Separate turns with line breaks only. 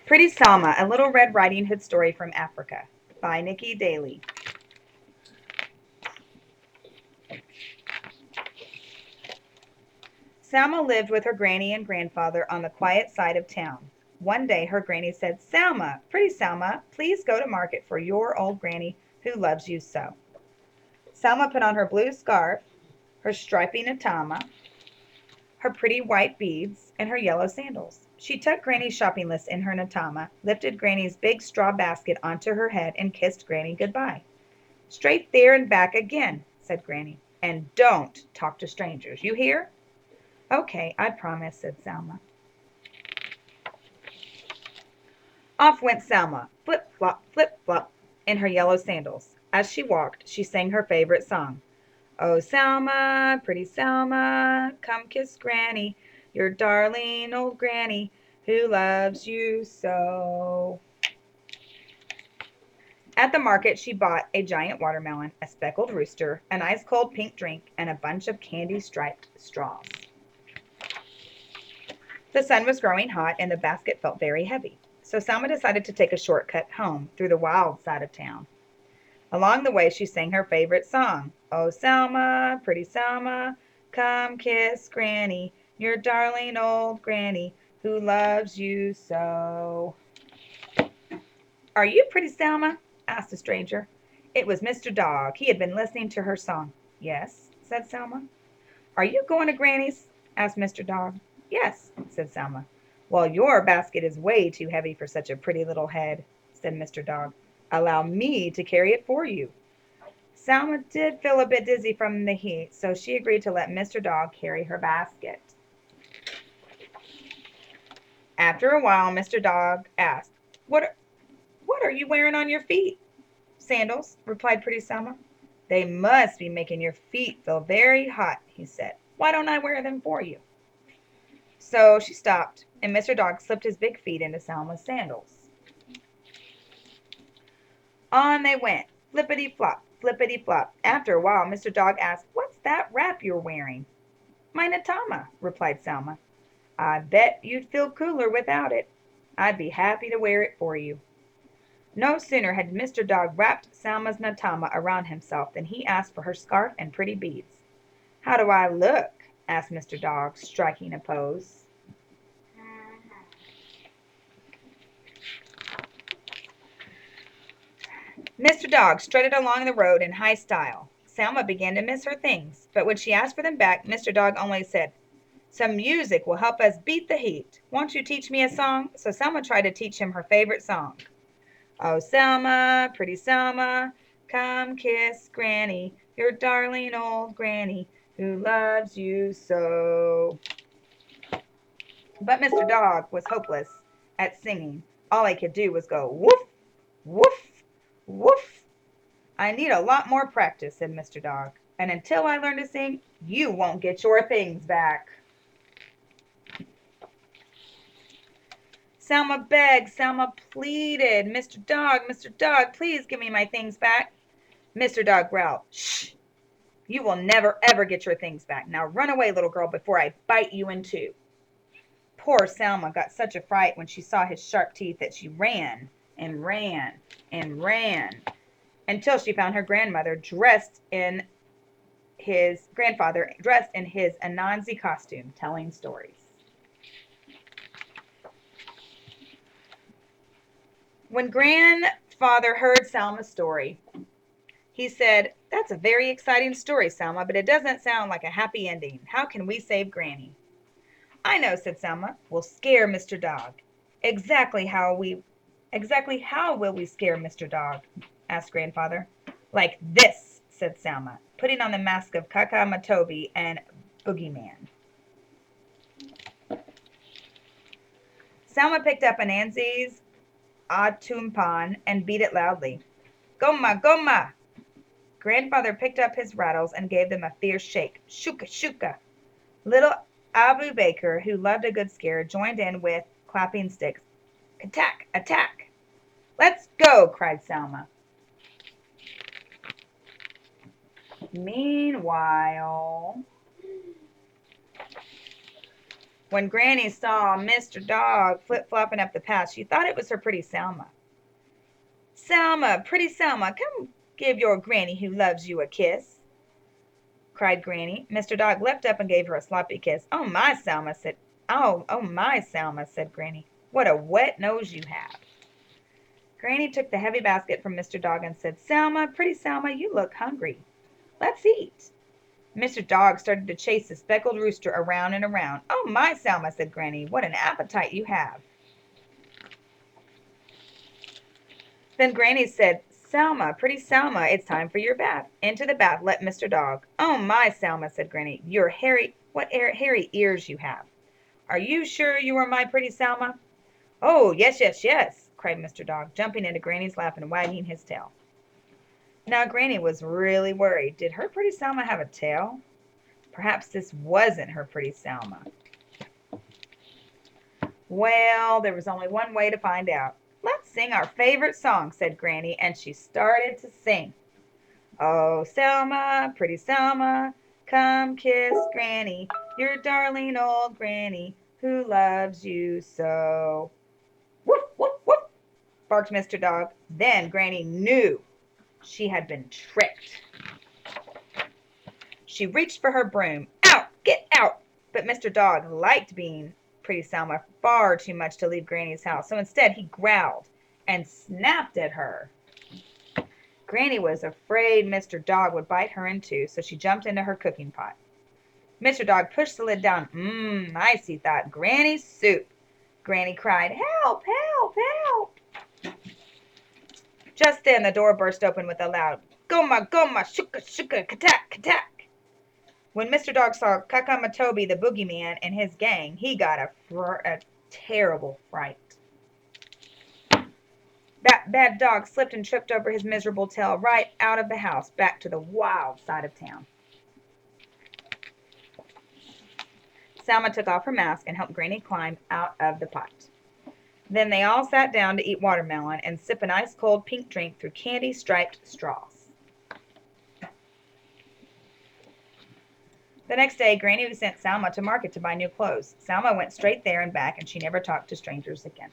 Pretty Salma, A Little Red Riding Hood Story from Africa by Nikki Daly. Salma lived with her granny and grandfather on the quiet side of town. One day her granny said, Salma, pretty Salma, please go to market for your old granny who loves you so. Salma put on her blue scarf, her stripy natama, her pretty white beads, and her yellow sandals. She tucked Granny's shopping list in her natama, lifted Granny's big straw basket onto her head, and kissed Granny goodbye. Straight there and back again, said Granny. And don't talk to strangers. You hear? Okay, I promise, said Salma. Off went Salma, flip flop, in her yellow sandals. As she walked, she sang her favorite song. Oh, Salma, pretty Salma, come kiss Granny, your darling old Granny, who loves you so. At the market, she bought a giant watermelon, a speckled rooster, an ice cold pink drink, and a bunch of candy striped straws. The sun was growing hot, and the basket felt very heavy. So Salma decided to take a shortcut home through the wild side of town. Along the way, she sang her favorite song. Oh, Salma, pretty Salma, come kiss Granny, your darling old Granny, who loves you so. Are you pretty Salma? Asked a stranger. It was Mr. Dog. He had been listening to her song. Yes, said Salma. Are you going to Granny's? Asked Mr. Dog. Yes, said Salma. Well, your basket is way too heavy for such a pretty little head, said Mr. Dog. Allow me to carry it for you. Salma did feel a bit dizzy from the heat, so she agreed to let Mr. Dog carry her basket. After a while, Mr. Dog asked, What are you wearing on your feet? Sandals, replied pretty Salma. They must be making your feet feel very hot, he said. Why don't I wear them for you? So she stopped, and Mr. Dog slipped his big feet into Salma's sandals. On they went, flippity flop, flippity flop. After a while, Mr. Dog asked, What's that wrap you're wearing? My natama, replied Salma. I bet you'd feel cooler without it. I'd be happy to wear it for you. No sooner had Mr. Dog wrapped Salma's natama around himself than he asked for her scarf and pretty beads. How do I look? Asked Mr. Dog, striking a pose. Mr. Dog strutted along the road in high style. Salma began to miss her things, but when she asked for them back, Mr. Dog only said, Some music will help us beat the heat. Won't you teach me a song? So Selma tried to teach him her favorite song. Oh, Selma, pretty Selma, come kiss Granny, your darling old Granny, who loves you so. But Mr. Dog was hopeless at singing. All he could do was go woof, woof, woof. I need a lot more practice, said Mr. Dog. And until I learn to sing, you won't get your things back. Selma begged, Selma pleaded, Mr. Dog, please give me my things back. Mr. Dog growled, Shh, you will never ever get your things back. Now run away, little girl, before I bite you in two. Poor Selma got such a fright when she saw his sharp teeth that she ran and ran and ran until she found her grandfather dressed in his Anansi costume, telling stories. When grandfather heard Salma's story, he said, That's a very exciting story, Salma, but it doesn't sound like a happy ending. How can we save Granny? I know, said Salma. We'll scare Mr. Dog. Exactly how will we scare Mr. Dog? Asked grandfather. Like this, said Salma, putting on the mask of Kaka Matobi and Boogeyman. Salma picked up Anansi's atumpan and beat it loudly. Goma, goma! Grandfather picked up his rattles and gave them a fierce shake. Shuka, shuka! Little Abu Baker, who loved a good scare, joined in with clapping sticks. Attack! Attack! Let's go! Cried Salma. Meanwhile, When Granny saw Mr. Dog flip-flopping up the path, she thought it was her pretty Salma. Salma, pretty Salma, come give your Granny who loves you a kiss, cried Granny. Mr. Dog leapt up and gave her a sloppy kiss. Oh my Salma, said Granny. What a wet nose you have. Granny took the heavy basket from Mr. Dog and said, Salma, pretty Salma, you look hungry. Let's eat. Mr. Dog started to chase the speckled rooster around and around. Oh my Salma, said Granny, what an appetite you have. Then Granny said, Salma, pretty Salma, it's time for your bath. Into the bath let Mr. Dog. Oh my Salma, said Granny, what hairy ears you have. Are you sure you are my pretty Salma? Oh, yes, yes, yes, cried Mr. Dog, jumping into Granny's lap and wagging his tail. Now Granny was really worried. Did her pretty Salma have a tail? Perhaps this wasn't her pretty Salma. Well, there was only one way to find out. Let's sing our favorite song, said Granny, and she started to sing. Oh, Selma, pretty Selma, come kiss Granny, your darling old Granny, who loves you so. Woof, woof, woof, barked Mr. Dog. Then Granny knew she had been tricked. She reached for her broom. Out, get out! But Mr. Dog liked being pretty Selma far too much to leave Granny's house, so instead he growled and snapped at her. Granny was afraid Mr. Dog would bite her in two, so she jumped into her cooking pot. Mr. Dog pushed the lid down. Icy, thought. Granny's soup. Granny cried, help, help, help. Just then the door burst open with a loud, goma, goma, shuka, shuka, katak, katak. When Mr. Dog saw Kakamatobi the boogeyman and his gang, he got a terrible fright. That bad dog slipped and tripped over his miserable tail right out of the house, back to the wild side of town. Salma took off her mask and helped Granny climb out of the pot. Then they all sat down to eat watermelon and sip an ice-cold pink drink through candy-striped straws. The next day, Granny sent Salma to market to buy new clothes. Salma went straight there and back, and she never talked to strangers again.